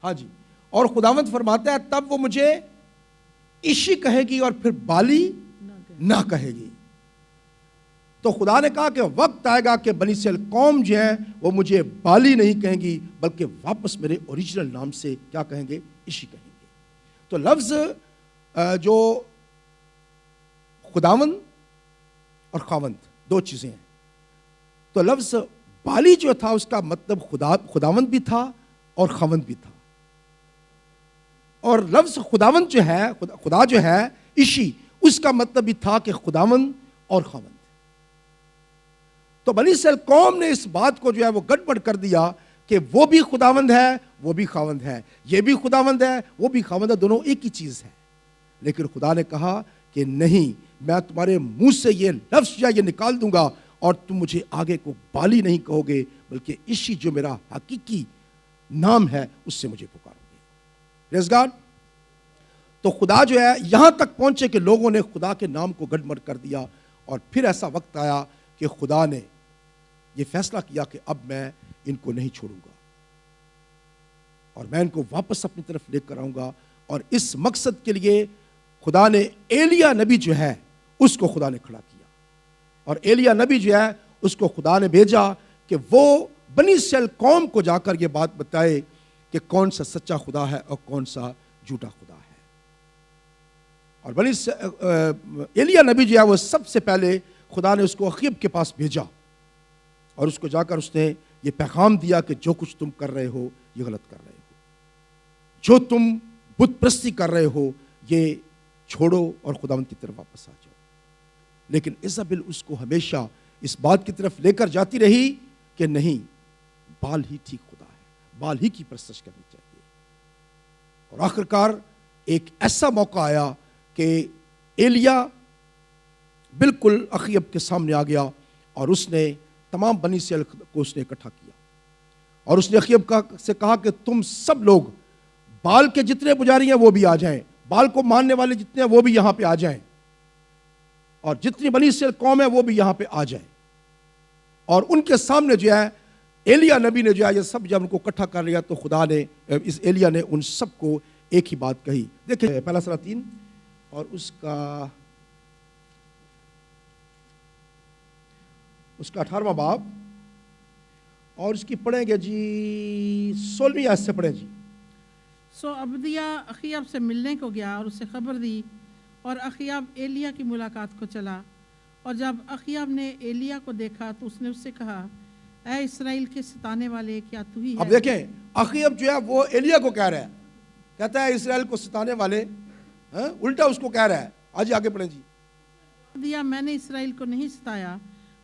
ہاں جی، اور خداوند فرماتا ہے تب وہ مجھے عشی کہے گی اور پھر بالی نہ کہے گی۔ تو خدا نے کہا کہ وقت آئے گا کہ بنی اسرائیل قوم جو ہے وہ مجھے بالی نہیں کہیں گی بلکہ واپس میرے اوریجنل نام سے کیا کہیں گے؟ عشی کہیں گے۔ تو لفظ جو خداوند اور خاوند دو چیزیں ہیں، تو لفظ بالی جو تھا اس کا مطلب خداوند بھی تھا اور خاوند بھی تھا، اور لفظ خداوند جو ہے، خدا جو ہے عشی، اس کا مطلب بھی تھا کہ خداوند اور خاوند۔ تو بنی اسرائیل قوم نے اس بات کو جو ہے وہ گڑبڑ کر دیا کہ وہ بھی خداوند ہے وہ بھی خاوند ہے، یہ بھی خداوند ہے وہ بھی خاوند ہے، دونوں ایک ہی چیز ہے۔ لیکن خدا نے کہا کہ نہیں، میں تمہارے منہ سے یہ لفظ یا یہ نکال دوں گا اور تم مجھے آگے کو بالی نہیں کہو گے بلکہ عشی جو میرا حقیقی نام ہے اس سے مجھے پکارو گے۔ پریز گاڈ۔ تو خدا جو ہے یہاں تک پہنچے کہ لوگوں نے خدا کے نام کو گڑبڑ کر دیا، اور پھر ایسا وقت آیا کہ خدا نے یہ فیصلہ کیا کہ اب میں ان کو نہیں چھوڑوں گا اور میں ان کو واپس اپنی طرف لے کر آؤں گا۔ اور اس مقصد کے لیے خدا نے ایلیا نبی جو ہے اس کو خدا نے کھڑا کیا، اور ایلیا نبی جو ہے اس کو خدا نے بھیجا کہ وہ بنی اسرائیل قوم کو جا کر یہ بات بتائے کہ کون سا سچا خدا ہے اور کون سا جھوٹا خدا ہے۔ اور ایلیا نبی جو ہے وہ سب سے پہلے خدا نے اس کو اخیب کے پاس بھیجا اور اس کو جا کر اس نے یہ پیغام دیا کہ جو کچھ تم کر رہے ہو یہ غلط کر رہے ہو، جو تم بت پرستی کر رہے ہو یہ چھوڑو اور خداوند کی طرف واپس آ جاؤ۔ لیکن ایزابل اس کو ہمیشہ اس بات کی طرف لے کر جاتی رہی کہ نہیں، بال ہی ٹھیک خدا ہے، بال ہی کی پرستش کرنی چاہیے۔ اور آخرکار ایک ایسا موقع آیا کہ ایلیا بالکل اخیب کے سامنے آ گیا اور اس نے تمام بنی اسرائیل کو اس نے اکٹھا کیا، اور اس نے اخیب سے کہا کہ تم سب لوگ بال کے جتنے پجاری ہیں وہ بھی آ جائیں، بال کو ماننے والے جتنے ہیں وہ بھی یہاں پہ آ جائیں، اور جتنی بنی اسرائیل قوم ہے وہ بھی یہاں پہ آ جائیں۔ اور ان کے سامنے جو ہے ایلیا نبی نے جو ہے یہ سب جب ان کو اکٹھا کر لیا تو خدا نے اس ایلیا نے ان سب کو ایک ہی بات کہی۔ دیکھیں پہلا سورہ 3 اور اس کا 18واں باب، اور اس کی پڑھیں گے جی 16ویں آیت سے پڑھیں جی۔ سو عبدیہ اخیاب سے ملنے کو گیا اور اسے خبر دی، اور اخیاب ایلیا کی ملاقات کو چلا، اور جب اخیاب نے ایلیا کو دیکھا تو اس نے اس سے کہا، اے اسرائیل کے ستانے والے، کیا تو ہی ہے؟ اب دیکھیں اخیاب جو ہے وہ ایلیا کو کہہ رہا ہے، کہتا ہے اسرائیل کو ستانے والے، الٹا اس کو کہہ رہا ہے۔ آج آگے پڑھیں جی۔ دیا میں نے اسرائیل کو نہیں ستایا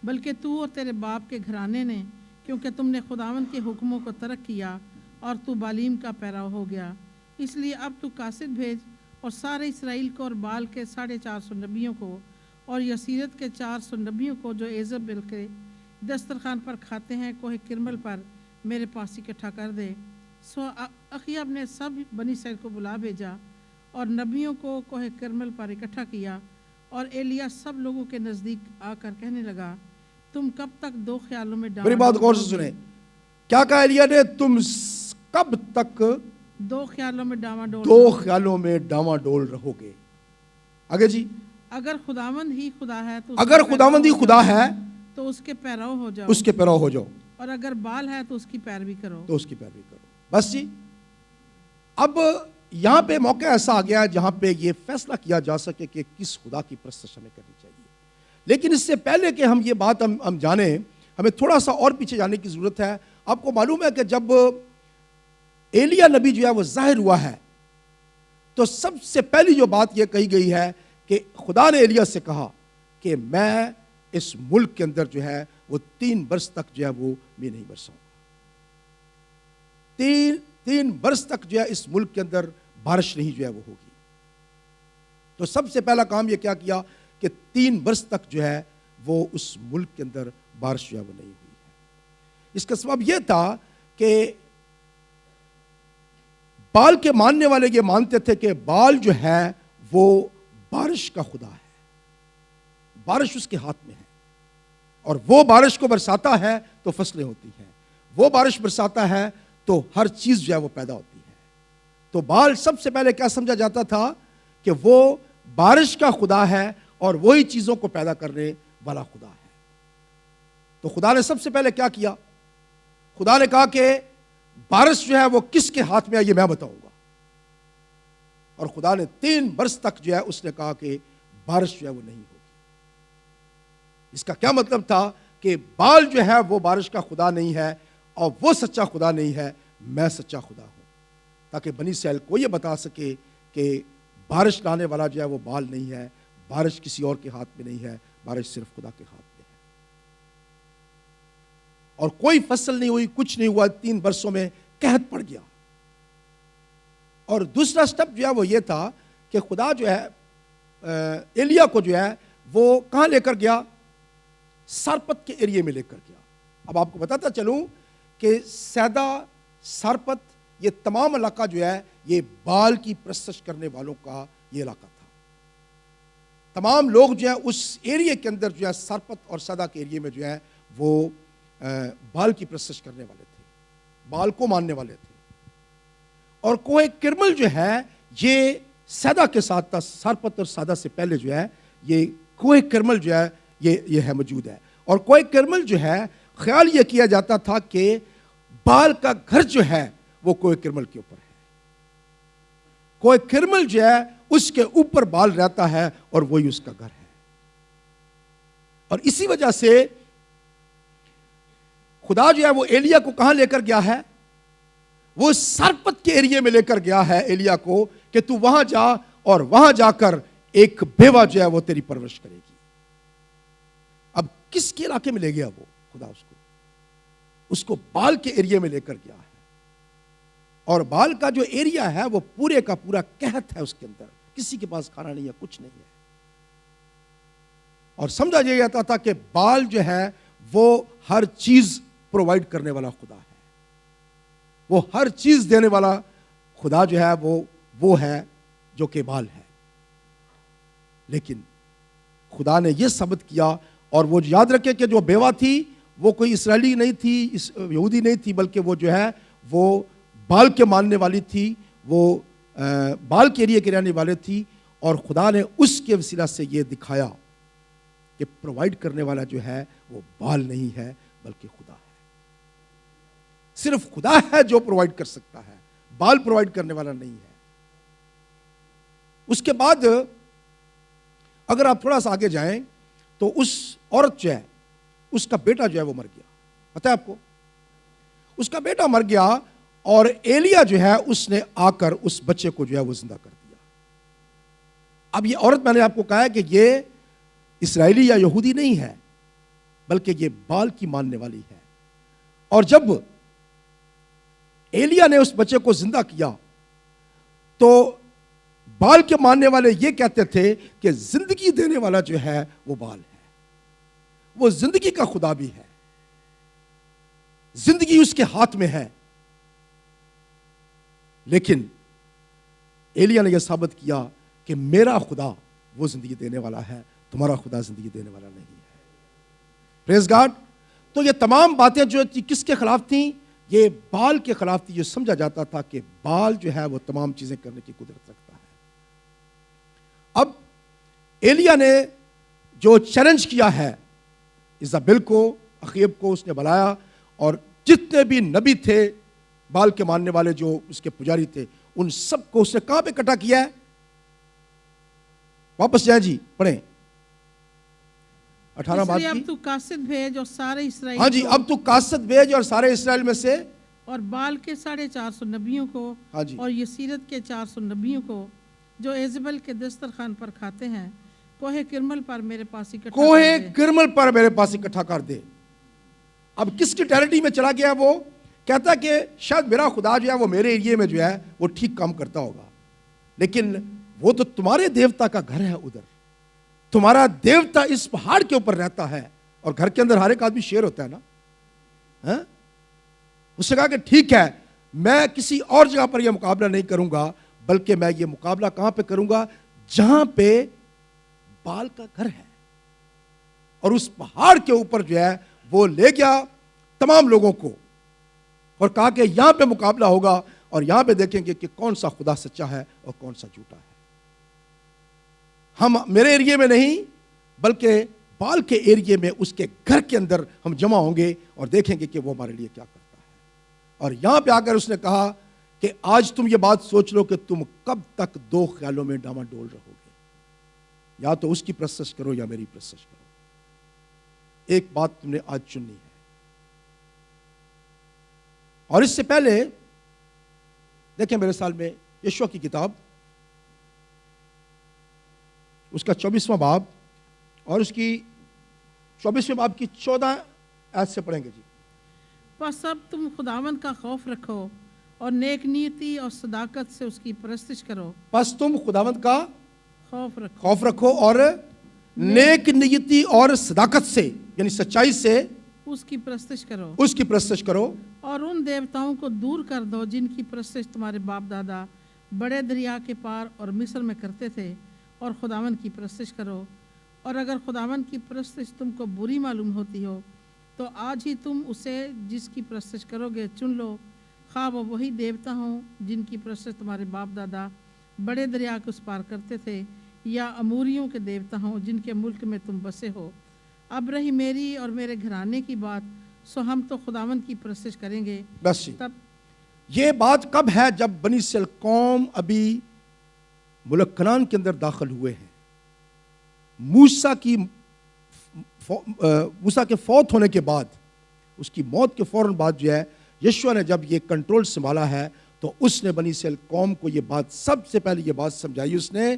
بلکہ تو اور تیرے باپ کے گھرانے نے، کیونکہ تم نے خداوند کے حکموں کو ترک کیا اور تو بالیم کا پیرو ہو گیا، اس لیے اب تو قاصد بھیج اور سارے اسرائیل کو اور بال کے 450 نبیوں کو اور یسیرت کے 400 نبیوں کو جو ایزابل کے دسترخوان پر کھاتے ہیں کوہ کرمل پر میرے پاس اکٹھا کر دے۔ سو اخیاب نے سب بنی اسرائیل کو بلا بھیجا اور نبیوں کو کوہ کرمل پر اکٹھا کیا، اور ایلیا سب لوگوں کے نزدیک آ کر کہنے لگا، تم کب تک دو خیالوں میں میری بات غور سے سنیں، کیا کہا ایلیا نے؟ تم کب تک دو خیالوں میں ڈاواں ڈول رہو گے؟ آگے جی۔ اگر خداوند ہی خدا ہے تو اگر خداوند ہی خدا ہے تو اس کے پیرو ہو جاؤ، اس کے پیرو ہو جاؤ، اور اگر بال ہے تو اس کی پیروی کرو، تو اس کی پیروی کرو۔ بس جی۔ اب یہاں پہ موقع ایسا آ گیا جہاں پہ یہ فیصلہ کیا جا سکے کہ کس خدا کی پرستش ہمیں کرنی چاہیے۔ لیکن اس سے پہلے کہ ہم یہ بات ہم جانیں، ہمیں تھوڑا سا اور پیچھے جانے کی ضرورت ہے۔ آپ کو معلوم ہے کہ جب ایلیا نبی جو ہے وہ ظاہر ہوا ہے تو سب سے پہلی جو بات یہ کہی گئی ہے کہ خدا نے ایلیا سے کہا کہ میں اس ملک کے اندر جو ہے وہ 3 برس تک جو ہے وہ میں نہیں برساؤں گا، 3 برس تک جو ہے اس ملک کے اندر بارش نہیں جو ہے وہ ہوگی۔ تو سب سے پہلا کام یہ کیا کہ 3 برس تک جو ہے وہ اس ملک کے اندر بارش جو ہے وہ نہیں ہوئی ہے۔ اس کا سبب یہ تھا کہ بال کے ماننے والے یہ مانتے تھے کہ بال جو ہے وہ بارش کا خدا ہے، بارش اس کے ہاتھ میں ہے، اور وہ بارش کو برساتا ہے تو فصلیں ہوتی ہیں، وہ بارش برساتا ہے تو ہر چیز جو ہے وہ پیدا ہوتی ہے۔ تو بال سب سے پہلے کیا سمجھا جاتا تھا کہ وہ بارش کا خدا ہے اور وہی چیزوں کو پیدا کرنے والا خدا ہے. تو خدا نے سب سے پہلے کیا کیا؟ خدا نے کہا کہ بارش جو ہے وہ کس کے ہاتھ میں ہے یہ میں بتاؤں گا. اور خدا نے 3 برس تک جو ہے اس نے کہا کہ بارش جو ہے وہ نہیں ہوگی. اس کا کیا مطلب تھا؟ کہ بال جو ہے وہ بارش کا خدا نہیں ہے اور وہ سچا خدا نہیں ہے، میں سچا خدا ہوں. تاکہ بنی اسرائیل کو یہ بتا سکے کہ بارش لانے والا جو ہے وہ بال نہیں ہے، بارش کسی اور کے ہاتھ میں نہیں ہے، بارش صرف خدا کے ہاتھ میں ہے. اور کوئی فصل نہیں ہوئی، کچھ نہیں ہوا، 3 برسوں میں قحط پڑ گیا. اور دوسرا سٹیپ جو ہے وہ یہ تھا کہ خدا جو ہے ایلیا کو جو ہے وہ کہاں لے کر گیا؟ سارپت کے ایریے میں لے کر گیا. اب آپ کو بتاتا چلوں کہ سیدا، سارپت، یہ تمام علاقہ جو ہے یہ بال کی پرستش کرنے والوں کا یہ علاقہ تھا. تمام لوگ جو ہے اس ایریے کے اندر جو ہے سارپت اور سیدا کے ایریے میں جو ہے وہ بال کی پرستش کرنے والے تھے، بال کو ماننے والے تھے. اور کوہ کرمل جو ہے یہ سیدا کے ساتھ تھا. سارپت اور سیدا سے پہلے جو ہے یہ کوہ کرمل جو ہے یہ ہے موجود ہے. اور کوہ کرمل جو ہے خیال یہ کیا جاتا تھا کہ بال کا گھر جو ہے وہ کوہ کرمل کے اوپر ہے. کوہ کرمل جو ہے اس کے اوپر بال رہتا ہے اور وہی اس کا گھر ہے. اور اسی وجہ سے خدا جو ہے وہ ایلیا کو کہاں لے کر گیا ہے؟ وہ سارپت کے ایریے میں لے کر گیا ہے ایلیا کو کہ تو وہاں جا اور وہاں جا کر ایک بیوہ جو ہے وہ تیری پرورش کرے گی. اب کس کے علاقے میں لے گیا وہ خدا؟ اس کو بال کے ایریے میں لے کر گیا ہے. اور بال کا جو ایریا ہے وہ پورے کا پورا قحط ہے، اس کے اندر کسی کے پاس کھانا نہیں ہے، کچھ نہیں ہے. اور سمجھا یہ جاتا تھا کہ بال جو ہے وہ ہر چیز پرووائڈ کرنے والا خدا ہے، وہ ہر چیز دینے والا خدا جو ہے وہ ہے جو کہ بال ہے. لیکن خدا نے یہ ثابت کیا، اور وہ یاد رکھے کہ جو بیوہ تھی وہ کوئی اسرائیلی نہیں تھی، یہودی نہیں تھی، بلکہ وہ جو ہے وہ بال کے ماننے والی تھی، وہ بال کے ایریے کے رہنے والے تھی. اور خدا نے اس کے وسیلہ سے یہ دکھایا کہ پرووائڈ کرنے والا جو ہے وہ بال نہیں ہے بلکہ خدا ہے. صرف خدا ہے جو پرووائڈ کر سکتا ہے، بال پرووائڈ کرنے والا نہیں ہے. اس کے بعد اگر آپ تھوڑا سا آگے جائیں تو اس عورت جو ہے اس کا بیٹا جو ہے وہ مر گیا. پتہ ہے آپ کو؟ اس کا بیٹا مر گیا اور ایلیا جو ہے اس نے آ کر اس بچے کو جو ہے وہ زندہ کر دیا. اب یہ عورت، میں نے آپ کو کہا ہے کہ یہ اسرائیلی یا یہودی نہیں ہے بلکہ یہ بال کی ماننے والی ہے. اور جب ایلیا نے اس بچے کو زندہ کیا تو بال کے ماننے والے یہ کہتے تھے کہ زندگی دینے والا جو ہے وہ بال ہے، وہ زندگی کا خدا بھی ہے، زندگی اس کے ہاتھ میں ہے. لیکن ایلیا نے یہ ثابت کیا کہ میرا خدا وہ زندگی دینے والا ہے، تمہارا خدا زندگی دینے والا نہیں ہے. پریز گاڈ. تو یہ تمام باتیں جو کس کے خلاف تھیں؟ یہ بال کے خلاف تھی. یہ سمجھا جاتا تھا کہ بال جو ہے وہ تمام چیزیں کرنے کی قدرت رکھتا ہے. اب ایلیا نے جو چیلنج کیا ہے ایزابیل کو، اخیب کو اس نے بلایا، اور جتنے بھی نبی تھے بال کے ماننے والے جو اس کے پجاری تھے ان سب کو اس نے کہاں پہ اکٹھا کیا ہے؟ واپس جائیں جی، پڑھیں 18 بات کی. اب تو قاصد بھیج اور سارے اسرائیل، ہاں جی، اب تو قاصد بھیج اور سارے اسرائیل میں سے، اور بال کے 450 نبیوں کو، ہاں جی، اور یسیرت کے 400 نبیوں کو جو ایزبل کے دسترخوان پر کھاتے ہیں، کوہ کرمل پر میرے پاس اکٹھا کوہ کر دے. کرمل پر میرے پاس اکٹھا کر دے. اب کس کی ٹیریٹری میں چلا گیا؟ وہ کہتا کہ شاید میرا خدا جو ہے وہ میرے ایریے میں جو ہے وہ ٹھیک کام کرتا ہوگا، لیکن وہ تو تمہارے دیوتا کا گھر ہے ادھر. تمہارا دیوتا اس پہاڑ کے اوپر رہتا ہے، اور گھر کے اندر ہر ایک آدمی شیر ہوتا ہے نا. اس نے کہا کہ ٹھیک ہے، میں کسی اور جگہ پر یہ مقابلہ نہیں کروں گا، بلکہ میں یہ مقابلہ کہاں پہ کروں گا؟ جہاں پہ بال کا گھر ہے. اور اس پہاڑ کے اوپر جو ہے وہ لے گیا تمام لوگوں کو اور کہا کہ یہاں پہ مقابلہ ہوگا. اور یہاں پہ دیکھیں گے کہ کون سا خدا سچا ہے اور کون سا جھوٹا ہے. ہم میرے ایریے میں نہیں بلکہ بال کے ایریے میں اس کے گھر کے اندر ہم جمع ہوں گے اور دیکھیں گے کہ وہ ہمارے لیے کیا کرتا ہے. اور یہاں پہ آ کر اس نے کہا کہ آج تم یہ بات سوچ لو کہ تم کب تک دو خیالوں میں ڈاما ڈول رہو گے, یا تو اس کی پرستش کرو یا میری پرستش کرو. ایک بات تم نے آج چننی ہے. اور اس سے پہلے دیکھیں میرے سال میں یشوع کی کتاب اس کا 24واں باب اور اس کی 24ویں باب کی 14 آیت سے پڑھیں گے جی. پس اب تم خداوند کا خوف رکھو اور نیک نیتی اور صداقت سے اس کی پرستش کرو. پس تم خداوند کا خوف رکھو اور نیک نیتی اور صداقت سے یعنی سچائی سے اس کی پرستش کرو. اس کی پرستش کرو. اور ان دیوتاؤں کو دور کر دو جن کی پرستش تمہارے باپ دادا بڑے دریا کے پار اور مصر میں کرتے تھے, اور خداوند کی پرستش کرو. اور اگر خداوند کی پرستش تم کو بری معلوم ہوتی ہو تو آج ہی تم اسے جس کی پرستش کرو گے چن لو, خواہ وہ وہی دیوتا ہوں جن کی پرستش تمہارے باپ دادا بڑے دریا کے اس پار کرتے تھے, یا اموریوں کے دیوتا ہوں جن کے ملک میں تم بسے ہو. اب رہی میری اور میرے گھرانے کی بات, سو ہم تو خداوند کی پرستش کریں گے. بس تب یہ بات کب ہے؟ جب بنی اسرائیل قوم ابھی ملک کنعان کے اندر داخل ہوئے ہیں. موسیٰ کے فوت ہونے کے بعد, اس کی موت کے فوراً بعد جو ہے یشوع نے جب یہ کنٹرول سنبھالا ہے تو اس نے بنی اسرائیل قوم کو یہ بات سب سے پہلے یہ بات سمجھائی اس نے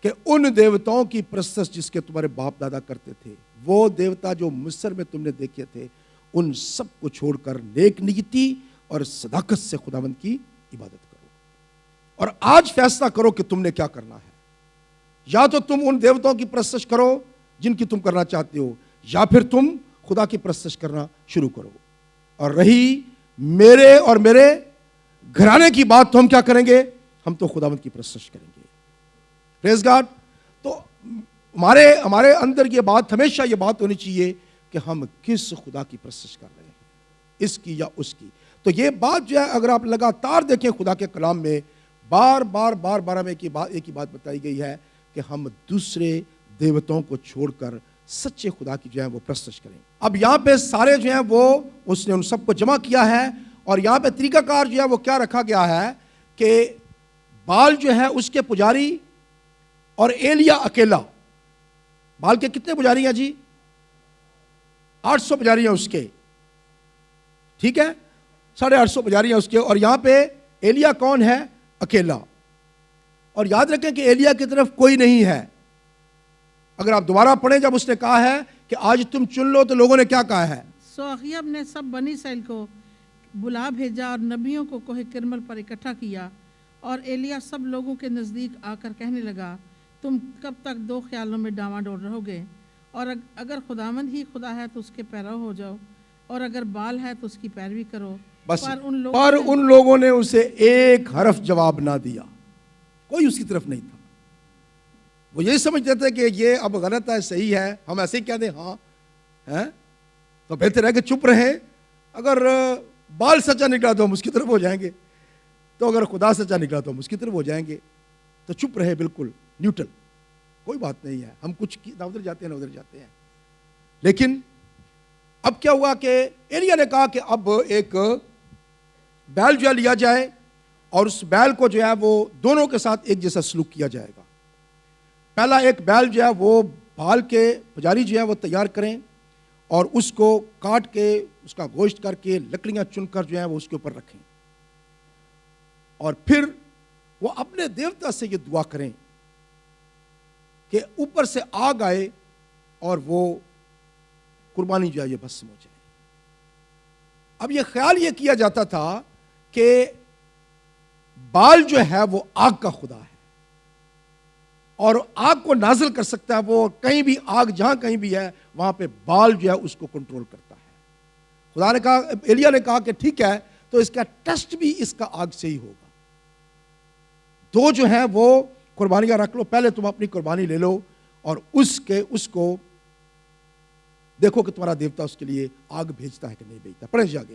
کہ ان دیوتاؤں کی پرستش جس کے تمہارے باپ دادا کرتے تھے, وہ دیوتا جو مصر میں تم نے دیکھے تھے, ان سب کو چھوڑ کر نیک نیتی اور صداقت سے خداوند کی عبادت کرو. اور آج فیصلہ کرو کہ تم نے کیا کرنا ہے. یا تو تم ان دیوتاؤں کی پرستش کرو جن کی تم کرنا چاہتے ہو, یا پھر تم خدا کی پرستش کرنا شروع کرو. اور رہی میرے اور میرے گھرانے کی بات تو ہم کیا کریں گے؟ ہم تو خداوند کی پرستش کریں گے. پریز گاڈ. تو ہمارے اندر یہ بات ہمیشہ یہ بات ہونی چاہیے کہ ہم کس خدا کی پرستش کر رہے ہیں, اس کی یا اس کی. تو یہ بات جو ہے اگر آپ لگاتار دیکھیں خدا کے کلام میں بار بار ہمیں ایک ہی بات بتائی گئی ہے کہ ہم دوسرے دیوتاؤں کو چھوڑ کر سچے خدا کی جو ہے وہ پرستش کریں. اب یہاں پہ سارے جو ہیں وہ اس نے ان سب کو جمع کیا ہے, اور یہاں پہ طریقہ کار جو ہے وہ کیا رکھا گیا ہے کہ بال جو ہے اس کے پجاری اور ایلیا اکیلا. بال کے کتنے پجاری ہیں جی؟ 800 پجاری ہیں اس کے, ٹھیک ہے, 850 پجاری ہیں اس کے. اور یہاں پہ ایلیا کون ہے؟ اکیلا. اور یاد رکھیں کہ ایلیا کی طرف کوئی نہیں ہے. اگر آپ دوبارہ پڑھیں جب اس نے کہا ہے کہ آج تم چن لو تو لوگوں نے کیا کہا ہے؟ سو اخیب نے سب بنی اسرائیل کو بلا بھیجا اور نبیوں کو کوہ کرمل پر اکٹھا کیا, اور ایلیا سب لوگوں کے نزدیک آ کر کہنے لگا, تم کب تک دو خیالوں میں ڈاما ڈول رہو گے؟ اور اگر خداوند ہی خدا ہے تو اس کے پیرو ہو جاؤ, اور اگر بال ہے تو اس کی پیروی کرو. بس پر ان لوگوں نے اسے ایک حرف جواب نہ دیا, کوئی اس کی طرف نہیں تھا. وہ یہی سمجھتے تھے کہ یہ اب غلط ہے, صحیح ہے, ہم ایسے ہی کہہ دیں ہاں ہے تو بہتر ہے کہ چپ رہیں. اگر بال سچا نکلا تو ہم اس کی طرف ہو جائیں گے, تو اگر خدا سچا نکلا تو ہم اس کی طرف ہو جائیں گے. تو چپ رہے, بالکل نیوٹرل, کوئی بات نہیں ہے, ہم کچھ نہ ادھر جاتے ہیں نہ ادھر جاتے ہیں. لیکن اب کیا ہوا کہ ایلیا نے کہا کہ اب ایک بیل جو ہے لیا جائے, اور اس بیل کو جو ہے وہ دونوں کے ساتھ ایک جیسا سلوک کیا جائے گا. پہلا ایک بیل جو ہے وہ بال کے پجاری جو ہے وہ تیار کریں, اور اس کو کاٹ کے اس کا گوشت کر کے لکڑیاں چن کر جو ہے وہ اس کے اوپر رکھیں, اور پھر وہ اپنے دیوتا سے یہ دعا کریں کہ اوپر سے آگ آئے اور وہ قربانی جو ہے یہ بھسم ہو جائے. اب یہ خیال یہ کیا جاتا تھا کہ بال جو ہے وہ آگ کا خدا ہے, اور آگ کو نازل کر سکتا ہے. وہ کہیں بھی آگ جہاں کہیں بھی ہے وہاں پہ بال جو ہے اس کو کنٹرول کرتا ہے. خدا نے کہا, ایلیا نے کہا کہ ٹھیک ہے, تو اس کا ٹیسٹ بھی اس کا آگ سے ہی ہوگا. دو جو ہیں وہ قربانیاں رکھ لو, پہلے تم اپنی قربانی لے لو, اور اس کو دیکھو کہ تمہارا دیوتا اس کے لیے آگ بھیجتا ہے کہ نہیں بھیجتا. پڑھیں جی آگے.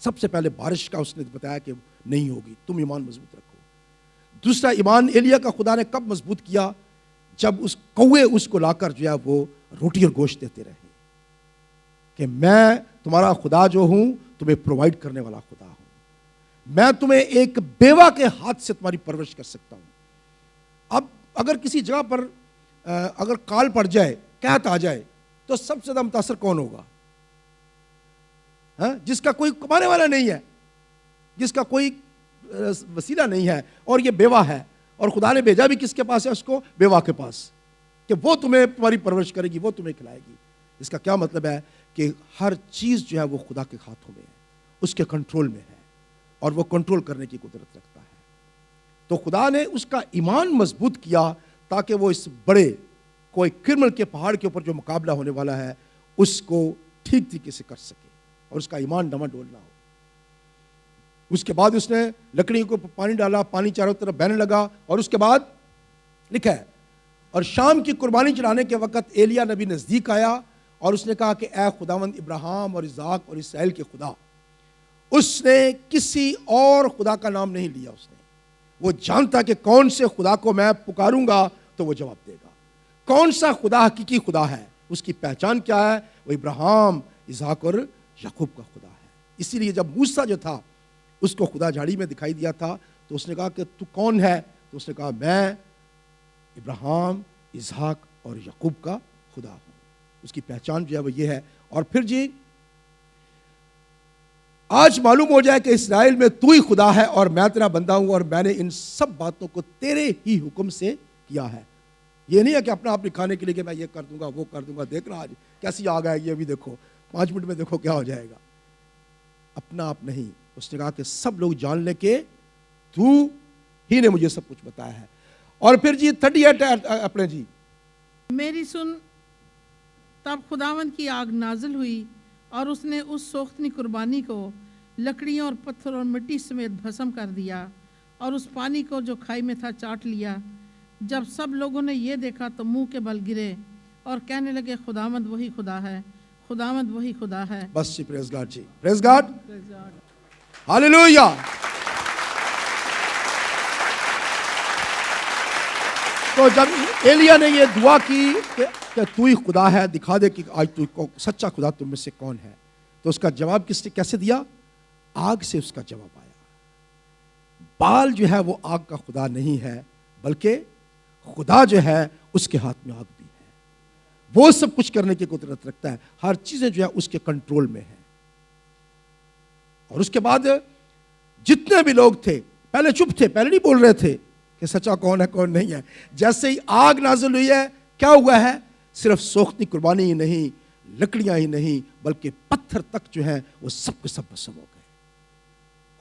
سب سے پہلے بارش کا اس نے بتایا کہ نہیں ہوگی, تم ایمان مضبوط رکھو. دوسرا ایمان ایلیا کا خدا نے کب مضبوط کیا؟ جب اس کوے اس کو لا کر جو ہے وہ روٹی اور گوشت دیتے رہے کہ میں تمہارا خدا جو ہوں تمہیں پرووائڈ کرنے والا خدا ہوں, میں تمہیں ایک بیوہ کے ہاتھ سے تمہاری پرورش کر سکتا ہوں. اب اگر کسی جگہ پر اگر کال پڑ جائے, قحط آ جائے, تو سب سے زیادہ متاثر کون ہوگا؟ جس کا کوئی کمانے والا نہیں ہے, جس کا کوئی وسیلہ نہیں ہے, اور یہ بیوہ ہے, اور خدا نے بھیجا بھی کس کے پاس ہے؟ اس کو بیوہ کے پاس, کہ وہ تمہاری پرورش کرے گی, وہ تمہیں کھلائے گی. اس کا کیا مطلب ہے؟ کہ ہر چیز جو ہے وہ خدا کے ہاتھوں میں ہے, اس کے کنٹرول میں ہے, اور وہ کنٹرول کرنے کی قدرت رکھتا ہے. تو خدا نے اس کا ایمان مضبوط کیا تاکہ وہ اس بڑے کوئی کرمل کے پہاڑ کے اوپر جو مقابلہ ہونے والا ہے اس کو ٹھیک طریقے سے کر سکے, اور اس کا ایمان ڈما ڈول نہ ہو. اس کے بعد اس نے لکڑی کو پانی ڈالا, پانی چاروں طرف بہنے لگا, اور اس کے بعد لکھا ہے اور شام کی قربانی چڑھانے کے وقت ایلیا نبی نزدیک آیا اور اس نے کہا کہ اے خداوند ابراہیم اور اسحاق اور اسرائیل کے خدا. اس نے کسی اور خدا کا نام نہیں لیا. اس نے وہ جانتا کہ کون سے خدا کو میں پکاروں گا تو وہ جواب دے گا. کون سا خدا حقیقی خدا ہے, اس کی پہچان کیا ہے؟ وہ ابراہیم, اسحاق اور یعقوب کا خدا ہے. اسی لیے جب موسیٰ جو تھا اس کو خدا جھاڑی میں دکھائی دیا تھا تو اس نے کہا کہ تو کون ہے؟ تو اس نے کہا میں ابراہیم, اسحاق اور یعقوب کا خدا ہوں. اس کی پہچان جو ہے وہ یہ ہے. اور پھر جی آج معلوم ہو جائے کہ اسرائیل میں تو ہی خدا ہے اور میں تیرا بندہ ہوں, اور میں نے ان سب باتوں کو تیرے ہی حکم سے کیا ہے. یہ نہیں ہے کہ اپنا آپ دکھانے کے لیے کہ میں یہ کر دوں گا وہ کر دوں گا, دیکھ رہا آج کیسی آگ آئے گی, ابھی دیکھو 5 منٹ میں دیکھو کیا ہو جائے گا. اپنا آپ نہیں, اس نے کہا کہ سب لوگ جان لے کہ تو ہی نے مجھے سب کچھ بتایا ہے. اور پھر جی 38 اپنے جی میری سن. تب خداوند کی آگ نازل ہوئی اور اس نے اس سوختنی قربانی کو لکڑیوں اور پتھر اور مٹی سمیت بھسم کر دیا, اور اس پانی کو جو کھائی میں تھا چاٹ لیا. جب سب لوگوں نے یہ دیکھا تو منہ کے بل گرے اور کہنے لگے خداوند وہی خدا ہے, خداوند وہی خدا ہے. بس جی, پریز گاڈ جی, پریز گاڈ, ہاللویا. تو جب ایلیا نے یہ دعا کی کہ تو ہی خدا ہے, دکھا دے کہ آج تو سچا خدا تم میں سے کون ہے, تو اس کا جواب کس نے کیسے دیا؟ آگ سے اس کا جواب آیا. بال جو ہے وہ آگ کا خدا نہیں ہے, بلکہ خدا جو ہے اس کے ہاتھ میں آگ بھی ہے. وہ سب کچھ کرنے کی قدرت رکھتا ہے, ہر چیزیں جو ہے اس کے کنٹرول میں ہے. اور اس کے بعد جتنے بھی لوگ تھے پہلے چپ تھے, پہلے نہیں بول رہے تھے کہ سچا کون ہے کون نہیں ہے. جیسے ہی آگ نازل ہوئی ہے کیا ہوا ہے؟ صرف سوختنی قربانی ہی نہیں, لکڑیاں ہی نہیں, بلکہ پتھر تک جو ہے وہ سب کے سب بھسم ہو گئے.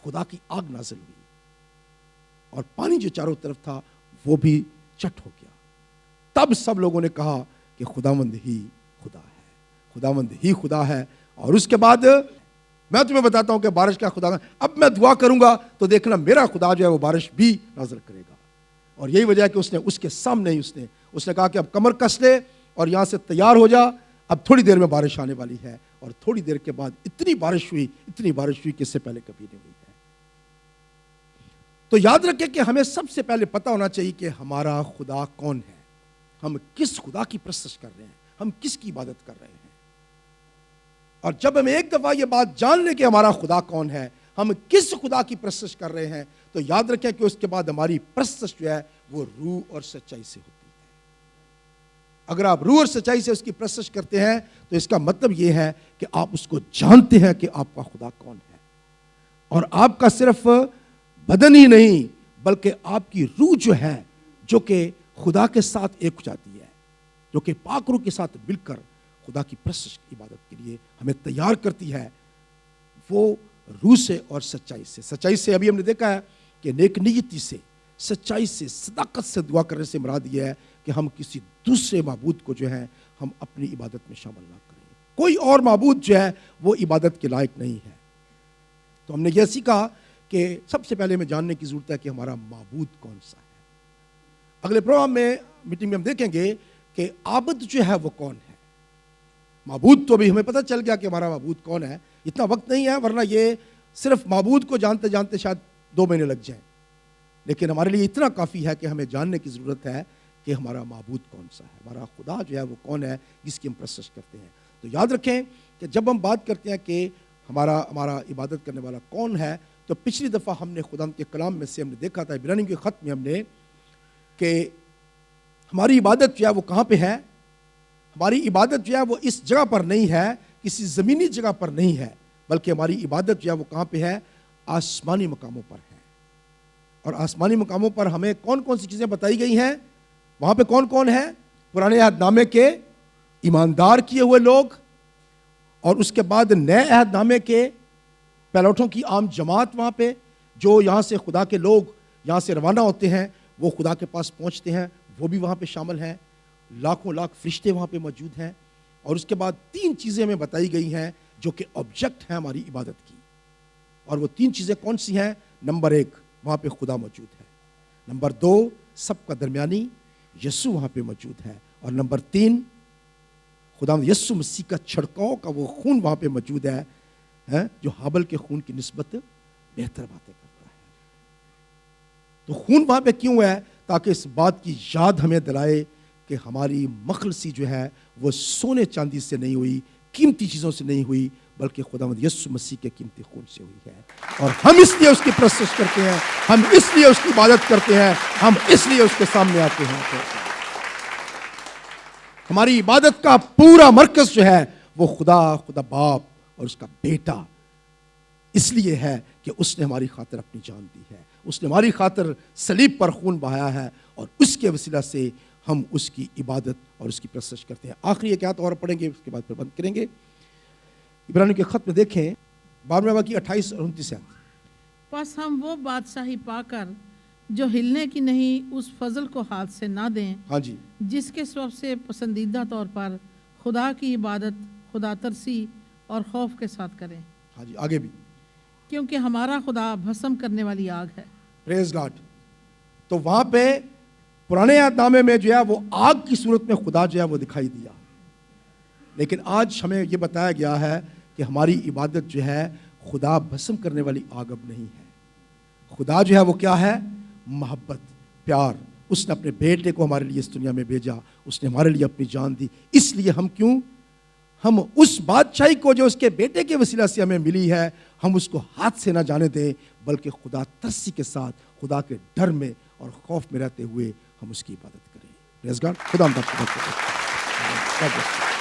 خدا کی آگ نازل ہوئی اور پانی جو چاروں طرف تھا وہ بھی چٹ ہو گیا. تب سب لوگوں نے کہا کہ خداوند ہی خدا ہے, خداوند ہی خدا ہے. اور اس کے بعد میں تمہیں بتاتا ہوں کہ بارش کا خدا. اب میں دعا کروں گا تو دیکھنا میرا خدا جو ہے وہ بارش بھی نازل کرے گا. اور یہی وجہ ہے کہ اس نے اس کے سامنے ہی اس نے کہا کہ اب کمر کس لے اور یہاں سے تیار ہو جا, اب تھوڑی دیر میں بارش آنے والی ہے. اور تھوڑی دیر کے بعد اتنی بارش ہوئی کہ اس سے پہلے کبھی نہیں ہوئی ہے. تو یاد رکھیں کہ ہمیں سب سے پہلے پتہ ہونا چاہیے کہ ہمارا خدا کون ہے, ہم کس خدا کی پرستش کر رہے ہیں, ہم کس کی عبادت کر رہے ہیں. اور جب ہم ایک دفعہ یہ بات جان لیں کہ ہمارا خدا کون ہے, ہم کس خدا کی پرستش کر رہے ہیں, تو یاد رکھیں کہ اس کے بعد ہماری پرستش جو ہے وہ روح اور سچائی سے ہوتی ہے. اگر آپ روح اور سچائی سے اس کی پرستش کرتے ہیں تو اس کا مطلب یہ ہے کہ آپ اس کو جانتے ہیں کہ آپ کا خدا کون ہے. اور آپ کا صرف بدن ہی نہیں بلکہ آپ کی روح جو ہے, جو کہ خدا کے ساتھ ایک ہو جاتی ہے, جو کہ پاک روح کے ساتھ مل کر خدا کی پرستش کی عبادت کے لیے ہمیں تیار کرتی ہے, وہ روح سے اور سچائی سے. سچائی سے ابھی ہم نے دیکھا ہے کہ نیک نیتی سے, سچائی سے, صداقت سے دعا کرنے سے مراد یہ ہے کہ ہم کسی دوسرے معبود کو جو ہے ہم اپنی عبادت میں شامل نہ کریں. کوئی اور معبود جو ہے وہ عبادت کے لائق نہیں ہے. تو ہم نے یہ سیکھا کہ سب سے پہلے ہمیں جاننے کی ضرورت ہے کہ ہمارا معبود کون سا ہے. اگلے پروگرام میں میٹنگ میں ہم دیکھیں گے کہ عابد جو ہے وہ کون ہے. معبود تو بھی ہمیں پتہ چل گیا کہ ہمارا معبود کون ہے, اتنا وقت نہیں ہے ورنہ یہ صرف معبود کو جانتے جانتے شاید 2 مہینے لگ جائیں، لیکن ہمارے لیے اتنا کافی ہے کہ ہمیں جاننے کی ضرورت ہے کہ ہمارا معبود کون سا ہے، ہمارا خدا جو ہے وہ کون ہے جس کی ہم پرستش کرتے ہیں۔ تو یاد رکھیں کہ جب ہم بات کرتے ہیں کہ ہمارا عبادت کرنے والا کون ہے، تو پچھلی دفعہ ہم نے خدا کے کلام میں سے ہم نے دیکھا تھا، عبرانیوں کے خط میں ہم نے، کہ ہماری عبادت جو ہے وہ کہاں پہ ہے۔ ہماری عبادت جو ہے وہ اس جگہ پر نہیں ہے، کسی زمینی جگہ پر نہیں ہے، بلکہ ہماری عبادت جو ہے وہ کہاں پہ ہے، آسمانی مقاموں پر ہے۔ اور آسمانی مقاموں پر ہمیں کون کون سی چیزیں بتائی گئی ہیں، وہاں پہ کون کون ہے؟ پرانے عہد نامے کے ایماندار کیے ہوئے لوگ، اور اس کے بعد نئے عہد نامے کے پیلوٹوں کی عام جماعت وہاں پہ، جو یہاں سے خدا کے لوگ یہاں سے روانہ ہوتے ہیں، وہ خدا کے پاس پہنچتے ہیں، وہ بھی وہاں پہ شامل ہیں، لاکھوں لاکھ فرشتے وہاں پہ موجود ہیں۔ اور اس کے بعد 3 چیزیں ہمیں بتائی گئی ہیں جو کہ آبجیکٹ ہیں ہماری عبادت کی، اور وہ 3 چیزیں کون سی ہیں؟ نمبر 1 وہاں پہ خدا موجود ہے، نمبر 2 سب کا درمیانی یسوع وہاں پہ موجود ہے، اور نمبر 3 خدا یسوع مسیح کا چھڑکاؤ کا وہ خون وہاں پہ موجود ہے جو ہابل کے خون کی نسبت بہتر باتیں کرتا ہے۔ تو خون وہاں پہ کیوں ہے؟ تاکہ اس بات کی یاد ہمیں دلائے کہ ہماری مخلصی جو ہے وہ سونے چاندی سے نہیں ہوئی، قیمتی چیزوں سے نہیں ہوئی، بلکہ خداوند یسوع مسیح کے قیمتی خون سے ہوئی ہے۔ اور ہم اس لیے اس کی پرستش کرتے ہیں، ہم اس لیے اس کی عبادت کرتے ہیں، ہم اس لیے اس کے سامنے آتے ہیں۔ ہماری عبادت کا پورا مرکز جو ہے وہ خدا باپ اور اس کا بیٹا اس لیے ہے کہ اس نے ہماری خاطر اپنی جان دی ہے، اس نے ہماری خاطر صلیب پر خون بہایا ہے، اور اس کے وسیلہ سے ہم اس کی عبادت اور اس کی پرستش کرتے ہیں۔ آخری ایک آیت اور پڑھیں گے، اس کے بعد پھر بند کریں گے۔ عبرانیوں کے خط میں دیکھیں 12ویں باب کی 28 اور 29 آیت۔ پس ہم وہ بادشاہی پا کر جو ہلنے کی نہیں اس فضل کو ہاتھ سے نہ دیں، ہاں جی، جس کے سبب سے پسندیدہ طور پر خدا کی عبادت خدا ترسی اور خوف کے ساتھ کریں، ہاں جی، آگے بھی، کیونکہ ہمارا خدا بھسم کرنے والی آگ ہے۔ پریز گاڈ۔ تو وہاں پہ پرانے عہد نامے میں جو ہے وہ آگ کی صورت میں خدا جو ہے وہ دکھائی دیا، لیکن آج ہمیں یہ بتایا گیا ہے کہ ہماری عبادت جو ہے خدا بھسم کرنے والی آگ اب نہیں ہے۔ خدا جو ہے وہ کیا ہے؟ محبت، پیار۔ اس نے اپنے بیٹے کو ہمارے لیے اس دنیا میں بھیجا، اس نے ہمارے لیے اپنی جان دی۔ اس لیے ہم اس بادشاہی کو جو اس کے بیٹے کے وسیلہ سے ہمیں ملی ہے، ہم اس کو ہاتھ سے نہ جانے دیں، بلکہ خدا ترسی کے ساتھ، خدا کے ڈر میں اور خوف میں رہتے ہوئے ہم اس کی عبادت کریں۔ پریز گاڈ۔ خدا ہم آپ کو برکت دے۔